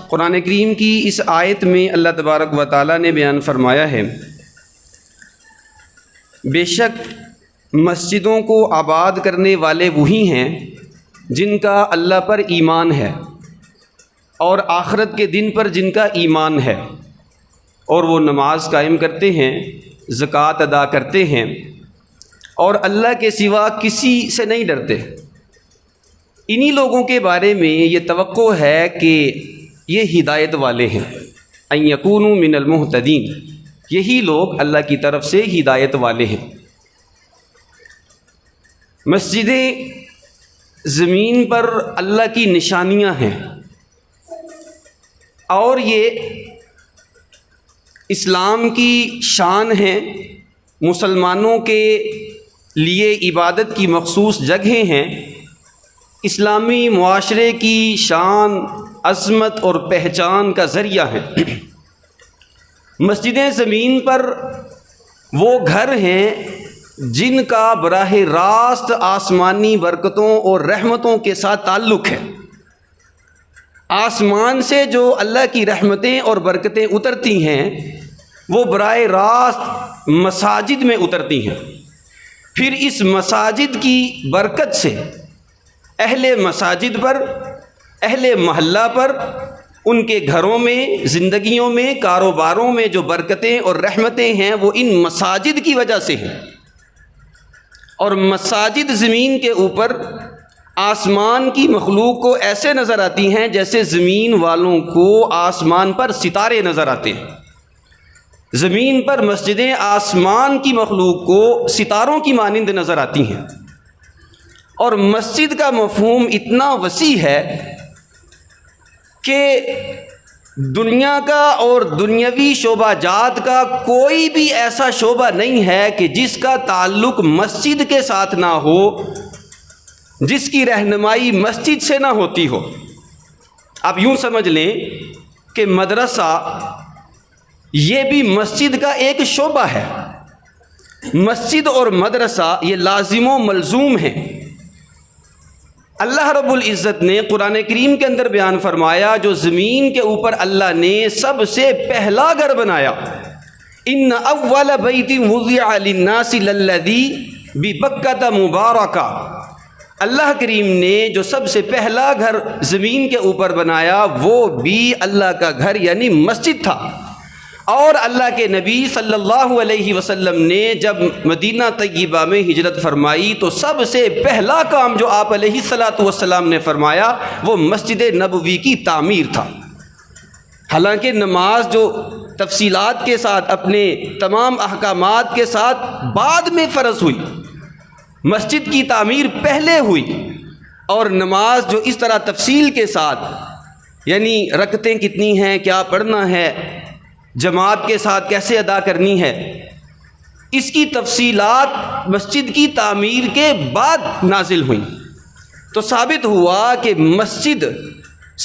قرآن کریم کی اس آیت میں اللہ تبارک و تعالیٰ نے بیان فرمایا ہے، بے شک مسجدوں کو آباد کرنے والے وہی ہیں جن کا اللہ پر ایمان ہے اور آخرت کے دن پر جن کا ایمان ہے، اور وہ نماز قائم کرتے ہیں، زکوٰۃ ادا کرتے ہیں اور اللہ کے سوا کسی سے نہیں ڈرتے۔ انہی لوگوں کے بارے میں یہ توقع ہے کہ یہ ہدایت والے ہیں، ان یکونوا من المہتدین، یہی لوگ اللہ کی طرف سے ہدایت والے ہیں۔ مسجدیں زمین پر اللہ کی نشانیاں ہیں، اور یہ اسلام کی شان ہیں، مسلمانوں کے لیے عبادت کی مخصوص جگہیں ہیں، اسلامی معاشرے کی شان، عظمت اور پہچان کا ذریعہ ہیں۔ مسجدیں زمین پر وہ گھر ہیں جن کا براہ راست آسمانی برکتوں اور رحمتوں کے ساتھ تعلق ہے۔ آسمان سے جو اللہ کی رحمتیں اور برکتیں اترتی ہیں وہ براہ راست مساجد میں اترتی ہیں، پھر اس مساجد کی برکت سے اہل مساجد پر، اہل محلہ پر، ان کے گھروں میں، زندگیوں میں، کاروباروں میں جو برکتیں اور رحمتیں ہیں وہ ان مساجد کی وجہ سے ہیں۔ اور مساجد زمین کے اوپر آسمان کی مخلوق کو ایسے نظر آتی ہیں جیسے زمین والوں کو آسمان پر ستارے نظر آتے ہیں۔ زمین پر مسجدیں آسمان کی مخلوق کو ستاروں کی مانند نظر آتی ہیں، اور مسجد کا مفہوم اتنا وسیع ہے کہ دنیا کا اور دنیاوی شعبہ جات کا کوئی بھی ایسا شعبہ نہیں ہے کہ جس کا تعلق مسجد کے ساتھ نہ ہو، جس کی رہنمائی مسجد سے نہ ہوتی ہو۔ آپ یوں سمجھ لیں کہ مدرسہ یہ بھی مسجد کا ایک شعبہ ہے۔ مسجد اور مدرسہ یہ لازم و ملزوم ہیں۔ اللہ رب العزت نے قرآن کریم کے اندر بیان فرمایا، جو زمین کے اوپر اللہ نے سب سے پہلا گھر بنایا، ان اول بیت وضع للناس للذی ببکۃ مبارکہ، اللہ کریم نے جو سب سے پہلا گھر زمین کے اوپر بنایا وہ بھی اللہ کا گھر یعنی مسجد تھا۔ اور اللہ کے نبی صلی اللہ علیہ وسلم نے جب مدینہ طیبہ میں ہجرت فرمائی تو سب سے پہلا کام جو آپ علیہ الصلاۃ والسلام نے فرمایا وہ مسجد نبوی کی تعمیر تھا۔ حالانکہ نماز جو تفصیلات کے ساتھ، اپنے تمام احکامات کے ساتھ بعد میں فرض ہوئی، مسجد کی تعمیر پہلے ہوئی، اور نماز جو اس طرح تفصیل کے ساتھ، یعنی رکعتیں کتنی ہیں، کیا پڑھنا ہے، جماعت کے ساتھ کیسے ادا کرنی ہے، اس کی تفصیلات مسجد کی تعمیر کے بعد نازل ہوئیں۔ تو ثابت ہوا کہ مسجد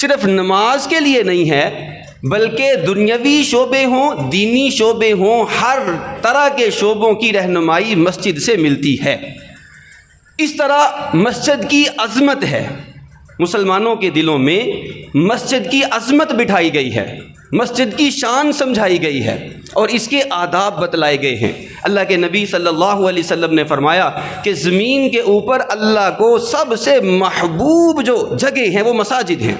صرف نماز کے لیے نہیں ہے، بلکہ دنیاوی شعبے ہوں، دینی شعبے ہوں، ہر طرح کے شعبوں کی رہنمائی مسجد سے ملتی ہے۔ اس طرح مسجد کی عظمت ہے، مسلمانوں کے دلوں میں مسجد کی عظمت بٹھائی گئی ہے، مسجد کی شان سمجھائی گئی ہے، اور اس کے آداب بتلائے گئے ہیں۔ اللہ کے نبی صلی اللہ علیہ وسلم نے فرمایا کہ زمین کے اوپر اللہ کو سب سے محبوب جو جگہ ہیں وہ مساجد ہیں۔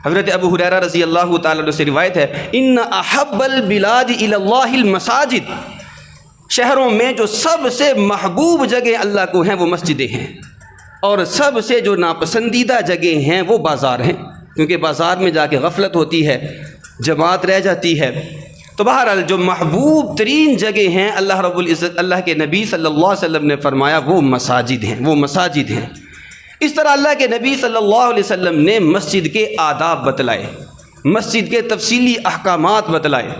حضرت ابو ہریرہ رضی اللہ تعالیٰ عنہ سے روایت ہے، ان احب البلاد الی اللہ المساجد، شہروں میں جو سب سے محبوب جگہ اللہ کو ہیں وہ مسجدیں ہیں، اور سب سے جو ناپسندیدہ جگہ ہیں وہ بازار ہیں، کیونکہ بازار میں جا کے غفلت ہوتی ہے، جماعت رہ جاتی ہے۔ تو بہرحال جو محبوب ترین جگہ ہیں اللہ رب العزت، اللہ کے نبی صلی اللہ علیہ وسلم نے فرمایا وہ مساجد ہیں، وہ مساجد ہیں۔ اس طرح اللہ کے نبی صلی اللہ علیہ وسلم نے مسجد کے آداب بتلائے، مسجد کے تفصیلی احکامات بتلائے۔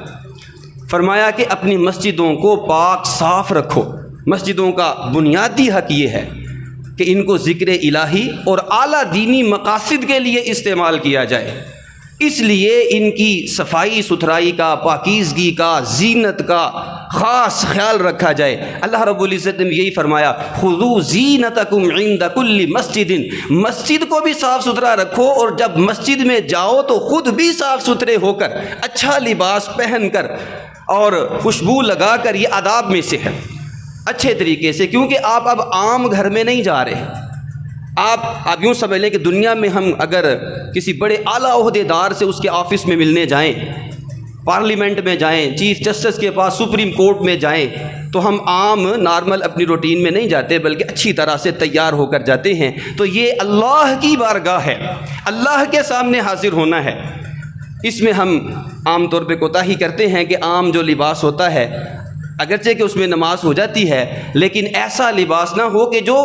فرمایا کہ اپنی مسجدوں کو پاک صاف رکھو۔ مسجدوں کا بنیادی حق یہ ہے کہ ان کو ذکر الہی اور اعلیٰ دینی مقاصد کے لیے استعمال کیا جائے۔ اس لیے ان کی صفائی ستھرائی کا، پاکیزگی کا، زینت کا خاص خیال رکھا جائے۔ اللہ رب العزت نے یہی فرمایا خذوا زینتکم عند کل مسجد، مسجد کو بھی صاف ستھرا رکھو، اور جب مسجد میں جاؤ تو خود بھی صاف ستھرے ہو کر، اچھا لباس پہن کر اور خوشبو لگا کر، یہ آداب میں سے ہے اچھے طریقے سے، کیونکہ آپ اب عام گھر میں نہیں جا رہے۔ آپ یوں سمجھ لیں کہ دنیا میں ہم اگر کسی بڑے اعلیٰ عہدے دار سے اس کے آفس میں ملنے جائیں، پارلیمنٹ میں جائیں، چیف جسٹس کے پاس، سپریم کورٹ میں جائیں، تو ہم عام نارمل اپنی روٹین میں نہیں جاتے، بلکہ اچھی طرح سے تیار ہو کر جاتے ہیں۔ تو یہ اللہ کی بارگاہ ہے، اللہ کے سامنے حاضر ہونا ہے۔ اس میں ہم عام طور پہ کوتاہی کرتے ہیں کہ عام جو لباس ہوتا ہے، اگرچہ کہ اس میں نماز ہو جاتی ہے، لیکن ایسا لباس نہ ہو کہ جو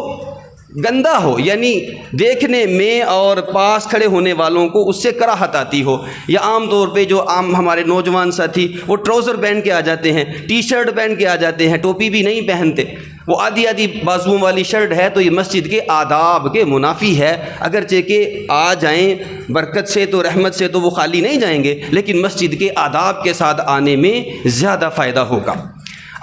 گندا ہو، یعنی دیکھنے میں اور پاس کھڑے ہونے والوں کو اس سے کراہت آتی ہو۔ یا عام طور پہ جو عام ہمارے نوجوان ساتھی وہ ٹراؤزر پہن کے آ جاتے ہیں، ٹی شرٹ پہن کے آ جاتے ہیں، ٹوپی بھی نہیں پہنتے، وہ آدھی آدھی بازوؤں والی شرٹ ہے، تو یہ مسجد کے آداب کے منافی ہے۔ اگرچہ کہ آ جائیں برکت سے تو رحمت سے تو وہ خالی نہیں جائیں گے، لیکن مسجد کے آداب کے ساتھ آنے میں زیادہ فائدہ ہوگا۔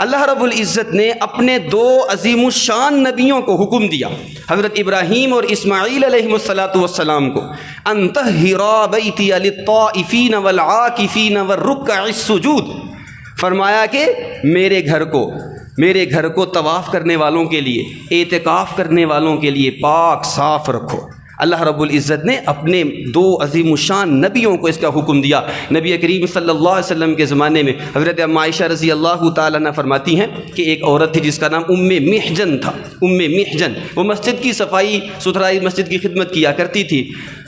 اللہ رب العزت نے اپنے دو عظیم الشان نبیوں کو حکم دیا، حضرت ابراہیم اور اسماعیل علیہ السلام کو، ان طہرا بیتی للطائفین والعاکفین والرکع السجود، فرمایا کہ میرے گھر کو طواف کرنے والوں کے لیے، اعتکاف کرنے والوں کے لیے پاک صاف رکھو۔ اللہ رب العزت نے اپنے دو عظیم الشان نبیوں کو اس کا حکم دیا۔ نبی کریم صلی اللہ علیہ وسلم کے زمانے میں حضرت عائشہ رضی اللہ تعالیٰ عنہ فرماتی ہیں کہ ایک عورت تھی جس کا نام ام محجن تھا۔ ام محجن وہ مسجد کی صفائی ستھرائی، مسجد کی خدمت کیا کرتی تھی،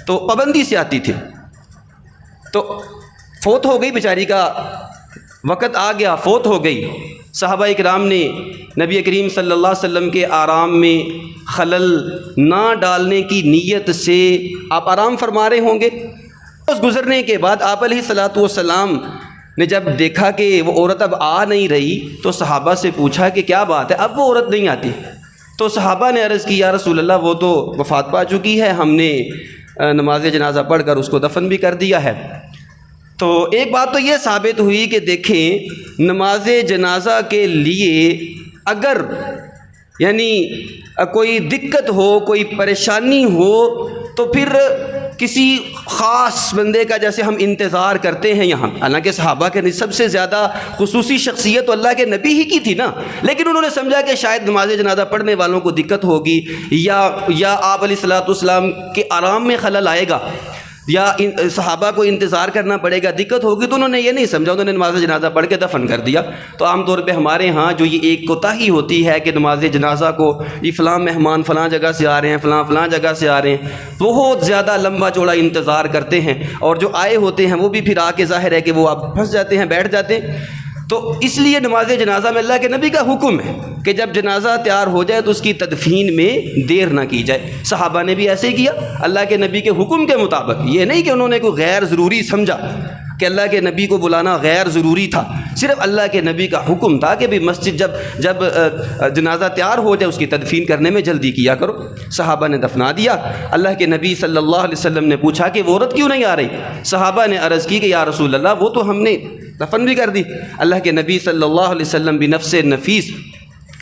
تو پابندی سے آتی تھی، تو فوت ہو گئی، بیچاری کا وقت آ گیا، فوت ہو گئی۔ صحابہ اکرام نے نبی کریم صلی اللہ علیہ وسلم کے آرام میں خلل نہ ڈالنے کی نیت سے آپ آرام فرما رہے ہوں گے۔ اس گزرنے کے بعد آپ علیہ الصلاۃ والسلام نے جب دیکھا کہ وہ عورت اب آ نہیں رہی، تو صحابہ سے پوچھا کہ کیا بات ہے، اب وہ عورت نہیں آتی؟ تو صحابہ نے عرض کی یا رسول اللہ وہ تو وفات پا چکی ہے، ہم نے نماز جنازہ پڑھ کر اس کو دفن بھی کر دیا ہے۔ تو ایک بات تو یہ ثابت ہوئی کہ دیکھیں نماز جنازہ کے لیے اگر یعنی کوئی دقت ہو، کوئی پریشانی ہو، تو پھر کسی خاص بندے کا جیسے ہم انتظار کرتے ہیں یہاں، حالانکہ صحابہ کے سب سے زیادہ خصوصی شخصیت تو اللہ کے نبی ہی کی تھی نا، لیکن انہوں نے سمجھا کہ شاید نماز جنازہ پڑھنے والوں کو دقت ہوگی، یا آپ علیہ الصلوۃ والسلام کے آرام میں خلل آئے گا، یا صحابہ کو انتظار کرنا پڑے گا، دقت ہوگی، تو انہوں نے یہ نہیں سمجھا، انہوں نے نماز جنازہ پڑھ کے دفن کر دیا۔ تو عام طور پہ ہمارے ہاں جو یہ ایک کوتاہی ہوتی ہے کہ نماز جنازہ کو یہ فلاں مہمان فلاں جگہ سے آ رہے ہیں، فلاں جگہ سے آ رہے ہیں، بہت زیادہ لمبا چوڑا انتظار کرتے ہیں، اور جو آئے ہوتے ہیں وہ بھی پھر آ کے ظاہر ہے کہ وہ آپ پھنس جاتے ہیں، بیٹھ جاتے ہیں۔ تو اس لیے نماز جنازہ میں اللہ کے نبی کا حکم ہے کہ جب جنازہ تیار ہو جائے تو اس کی تدفین میں دیر نہ کی جائے۔ صحابہ نے بھی ایسے ہی کیا اللہ کے نبی کے حکم کے مطابق، یہ نہیں کہ انہوں نے کوئی غیر ضروری سمجھا کہ اللہ کے نبی کو بلانا غیر ضروری تھا، صرف اللہ کے نبی کا حکم تھا کہ بھی مسجد جب جنازہ تیار ہو جائے اس کی تدفین کرنے میں جلدی کیا کرو۔ صحابہ نے دفنا دیا۔ اللہ کے نبی صلی اللہ علیہ وسلم نے پوچھا کہ وہ عورت کیوں نہیں آ رہی؟ صحابہ نے عرض کی کہ یا رسول اللہ وہ تو ہم نے دفن بھی کر دی۔ اللہ کے نبی صلی اللہ علیہ وسلم بنفس نفیس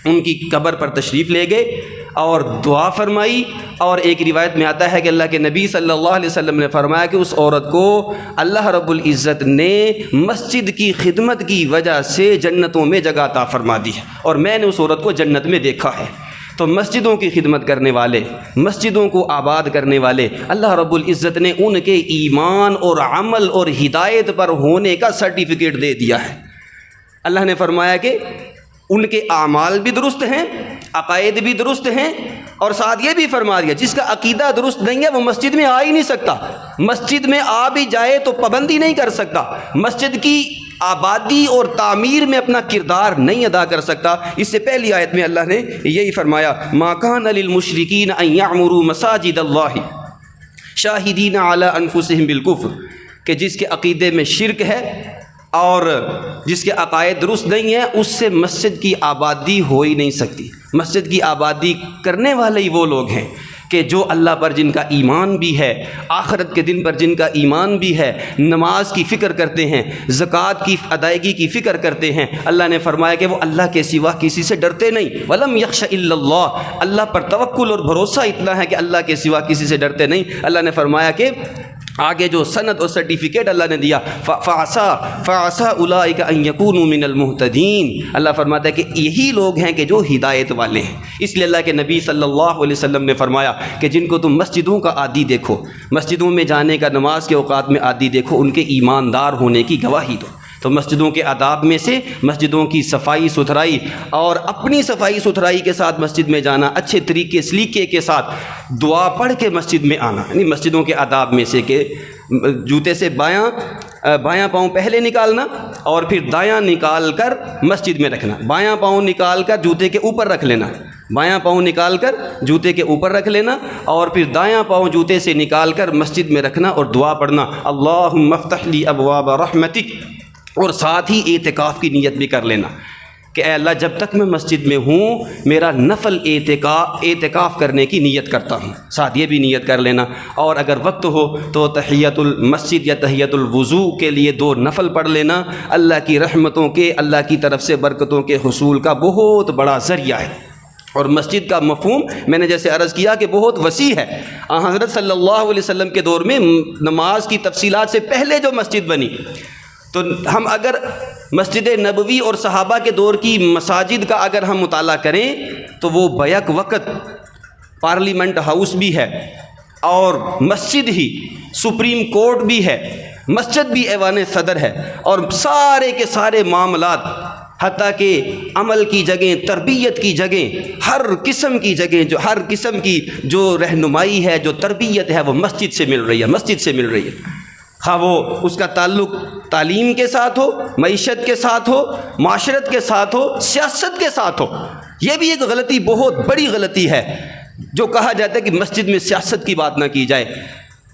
ان کی قبر پر تشریف لے گئے اور دعا فرمائی، اور ایک روایت میں آتا ہے کہ اللہ کے نبی صلی اللہ علیہ وسلم نے فرمایا کہ اس عورت کو اللہ رب العزت نے مسجد کی خدمت کی وجہ سے جنتوں میں جگہ عطا فرما دی ہے، اور میں نے اس عورت کو جنت میں دیکھا ہے۔ تو مسجدوں کی خدمت کرنے والے، مسجدوں کو آباد کرنے والے، اللہ رب العزت نے ان کے ایمان اور عمل اور ہدایت پر ہونے کا سرٹیفکیٹ دے دیا ہے۔ اللہ نے فرمایا کہ ان کے اعمال بھی درست ہیں، عقائد بھی درست ہیں، اور ساتھ یہ بھی فرما دیا جس کا عقیدہ درست نہیں ہے وہ مسجد میں آ ہی نہیں سکتا، مسجد میں آ بھی جائے تو پابندی نہیں کر سکتا، مسجد کی آبادی اور تعمیر میں اپنا کردار نہیں ادا کر سکتا۔ اس سے پہلی آیت میں اللہ نے یہی فرمایا ما کان للمشرکین ان یعمروا مساجد اللہ شاہدین علی انفسہم بالکفر، کہ جس کے عقیدے میں شرک ہے اور جس کے عقائد درست نہیں ہیں اس سے مسجد کی آبادی ہو ہی نہیں سکتی۔ مسجد کی آبادی کرنے والے ہی وہ لوگ ہیں کہ جو اللہ پر جن کا ایمان بھی ہے، آخرت کے دن پر جن کا ایمان بھی ہے، نماز کی فکر کرتے ہیں، زکوٰۃ کی ادائیگی کی فکر کرتے ہیں، اللہ نے فرمایا کہ وہ اللہ کے سوا کسی سے ڈرتے نہیں۔ وَلَمْ يَخْشَ إِلَّا اللَّهُ، اللہ پر توکل اور بھروسہ اتنا ہے کہ اللہ کے سوا کسی سے ڈرتے نہیں۔ اللہ نے فرمایا کہ آگے جو سند اور سرٹیفکیٹ اللہ نے دیا، فَعَسَىٰ أُولَٰئِكَ أَن يَكُونُوا مِنَ الْمُهْتَدِينَ، اللہ فرماتا ہے کہ یہی لوگ ہیں کہ جو ہدایت والے ہیں۔ اس لیے اللہ کے نبی صلی اللہ علیہ وسلم نے فرمایا کہ جن کو تم مسجدوں کا عادی دیکھو، مسجدوں میں جانے کا، نماز کے اوقات میں عادی دیکھو، ان کے ایماندار ہونے کی گواہی دو۔ تو مسجدوں کے آداب میں سے مسجدوں کی صفائی ستھرائی اور اپنی صفائی ستھرائی کے ساتھ مسجد میں جانا، اچھے طریقے سلیقے کے ساتھ دعا پڑھ کے مسجد میں آنا، یعنی مسجدوں کے آداب میں سے کہ جوتے سے بایاں پاؤں پہلے نکالنا اور پھر دایاں نکال کر مسجد میں رکھنا، بایاں پاؤں نکال کر جوتے کے اوپر رکھ لینا، بایاں پاؤں نکال کر جوتے کے اوپر رکھ لینا اور پھر دایاں پاؤں جوتے سے نکال کر مسجد میں رکھنا اور دعا پڑھنا، اللہم افتح لی ابواب رحمتک، اور ساتھ ہی اعتکاف کی نیت بھی کر لینا کہ اے اللہ جب تک میں مسجد میں ہوں میرا نفل اعتکاف کرنے کی نیت کرتا ہوں، ساتھ یہ بھی نیت کر لینا۔ اور اگر وقت ہو تو تحیۃ المسجد یا تحیۃ الوضو کے لیے 2 نفل پڑھ لینا، اللہ کی رحمتوں کے، اللہ کی طرف سے برکتوں کے حصول کا بہت بڑا ذریعہ ہے۔ اور مسجد کا مفہوم میں نے جیسے عرض کیا کہ بہت وسیع ہے۔ حضرت صلی اللہ علیہ وسلم کے دور میں نماز کی تفصیلات سے پہلے جو مسجد بنی، تو ہم اگر مسجد نبوی اور صحابہ کے دور کی مساجد کا اگر ہم مطالعہ کریں تو وہ بیک وقت پارلیمنٹ ہاؤس بھی ہے اور مسجد ہی سپریم کورٹ بھی ہے، مسجد بھی ایوان صدر ہے، اور سارے کے سارے معاملات حتیٰ کہ عمل کی جگہیں، تربیت کی جگہیں، ہر قسم کی جگہیں، جو ہر قسم کی جو رہنمائی ہے، جو تربیت ہے، وہ مسجد سے مل رہی ہے، مسجد سے مل رہی ہے۔ خواہ وہ اس کا تعلق تعلیم کے ساتھ ہو، معیشت کے ساتھ ہو، معاشرت کے ساتھ ہو، سیاست کے ساتھ ہو۔ یہ بھی ایک غلطی، بہت بڑی غلطی ہے جو کہا جاتا ہے کہ مسجد میں سیاست کی بات نہ کی جائے۔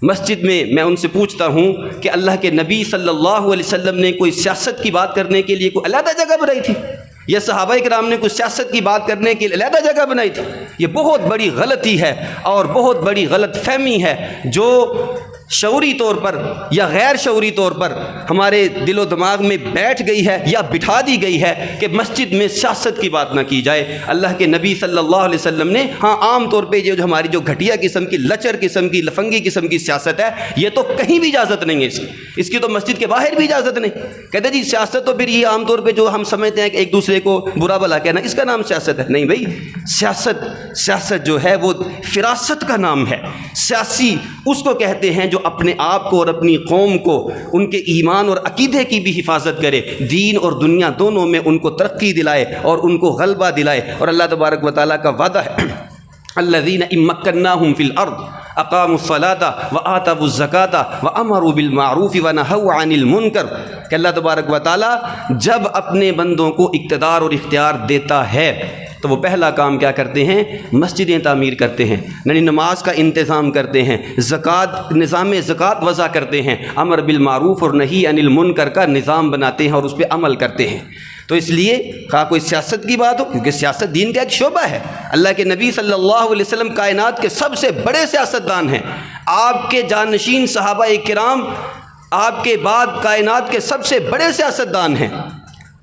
مسجد میں ان سے پوچھتا ہوں کہ اللہ کے نبی صلی اللہ علیہ وسلم نے کوئی سیاست کی بات کرنے کے لیے کوئی علیحدہ جگہ بنائی تھی؟ یا صحابہ کرام نے کوئی سیاست کی بات کرنے کے لیے علیحدہ جگہ بنائی تھی؟ یہ بہت بڑی غلطی ہے اور بہت بڑی غلط فہمی ہے جو شعوری طور پر یا غیر شعوری طور پر ہمارے دل و دماغ میں بیٹھ گئی ہے یا بٹھا دی گئی ہے کہ مسجد میں سیاست کی بات نہ کی جائے۔ اللہ کے نبی صلی اللہ علیہ وسلم نے عام طور پہ جو ہماری جو گھٹیا قسم کی، لچر قسم کی، لفنگی قسم کی سیاست ہے، یہ تو کہیں بھی اجازت نہیں ہے اس کی تو مسجد کے باہر بھی اجازت نہیں۔ کہتے جی سیاست تو پھر یہ عام طور پہ جو ہم سمجھتے ہیں کہ ایک دوسرے کو برا بھلا کہنا، اس کا نام سیاست ہے؟ نہیں بھائی، سیاست جو ہے وہ فراست کا نام ہے۔ سیاسی اس کو کہتے ہیں جو اپنے آپ کو اور اپنی قوم کو، ان کے ایمان اور عقیدے کی بھی حفاظت کرے، دین اور دنیا دونوں میں ان کو ترقی دلائے اور ان کو غلبہ دلائے۔ اور اللہ تبارک و تعالیٰ کا وعدہ ہے الذین ان مکناہم فی الارض اقاموا الصلاة وآتوا الزکاة وامروا بالمعروف ونہوا عن المنکر، کہ اللہ تبارک و تعالیٰ جب اپنے بندوں کو اقتدار اور اختیار دیتا ہے تو وہ پہلا کام کیا کرتے ہیں؟ مسجدیں تعمیر کرتے ہیں، یعنی نماز کا انتظام کرتے ہیں، نظام زکوٰۃ وضع کرتے ہیں، امر بالمعروف اور نہی عن المنکر کا نظام بناتے ہیں اور اس پہ عمل کرتے ہیں۔ تو اس لیے خواہ کوئی سیاست کی بات ہو، کیونکہ سیاست دین کا ایک شعبہ ہے۔ اللہ کے نبی صلی اللہ علیہ وسلم کائنات کے سب سے بڑے سیاستدان ہیں، آپ کے جانشین صحابہ کرام آپ کے بعد کائنات کے سب سے بڑے سیاستدان ہیں۔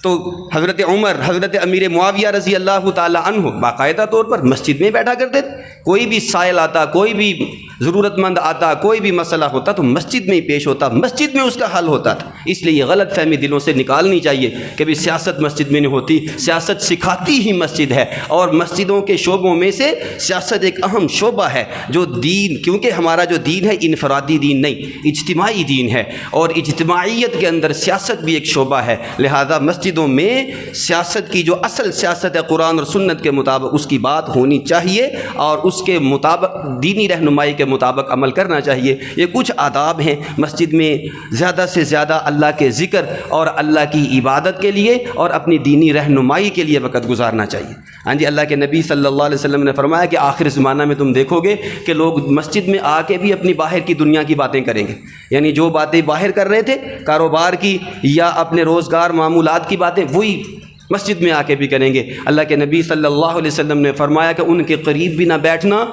تو حضرت عمر، حضرت امیر معاویہ رضی اللہ تعالی عنہ باقاعدہ طور پر مسجد میں بیٹھا کرتے تھے۔ کوئی بھی سائل آتا، کوئی بھی ضرورت مند آتا، کوئی بھی مسئلہ ہوتا تو مسجد میں ہی پیش ہوتا، مسجد میں اس کا حل ہوتا تھا۔ اس لیے یہ غلط فہمی دلوں سے نکالنی چاہیے کہ بھی سیاست مسجد میں نہیں ہوتی۔ سیاست سکھاتی ہی مسجد ہے، اور مسجدوں کے شعبوں میں سے سیاست ایک اہم شعبہ ہے جو دین، کیونکہ ہمارا جو دین ہے انفرادی دین نہیں، اجتماعی دین ہے، اور اجتماعیت کے اندر سیاست بھی ایک شعبہ ہے۔ لہذا مسجدوں میں سیاست کی جو اصل سیاست ہے قرآن اور سنت کے مطابق اس کی بات ہونی چاہیے اور اس کے مطابق دینی رہنمائی کے مطابق عمل کرنا چاہیے۔ یہ کچھ آداب ہیں مسجد میں زیادہ سے زیادہ اللہ کے ذکر اور اللہ کی عبادت کے لیے اور اپنی دینی رہنمائی کے لیے وقت گزارنا چاہیے۔ ہاں جی، اللہ کے نبی صلی اللہ علیہ وسلم نے فرمایا کہ آخر زمانہ میں تم دیکھو گے کہ لوگ مسجد میں آ کے بھی اپنی باہر کی دنیا کی باتیں کریں گے، یعنی جو باتیں باہر کر رہے تھے کاروبار کی یا اپنے روزگار معمولات کی باتیں، وہی مسجد میں آ کے بھی کریں گے۔ اللہ کے نبی صلی اللہ علیہ وسلم نے فرمایا کہ ان کے قریب بھی نہ بیٹھنا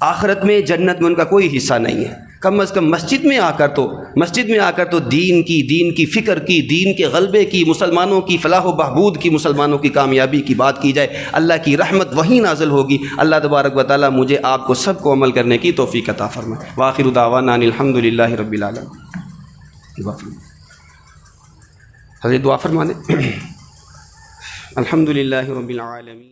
آخرت میں جنت میں ان کا کوئی حصہ نہیں ہے۔ کم از کم مسجد میں آ کر تو دین کی فکر کی، دین کے غلبے کی، مسلمانوں کی فلاح و بہبود کی، مسلمانوں کی کامیابی کی بات کی جائے، اللہ کی رحمت وہیں نازل ہوگی۔ اللہ تبارک و تعالیٰ مجھے آپ کو سب کو عمل کرنے کی توفیق عطا فرمائے۔ وآخر دعوانا ان الحمد للہ رب العالمین۔ حضرت دعا فرما دیں۔ الحمد للہ رب العالمین۔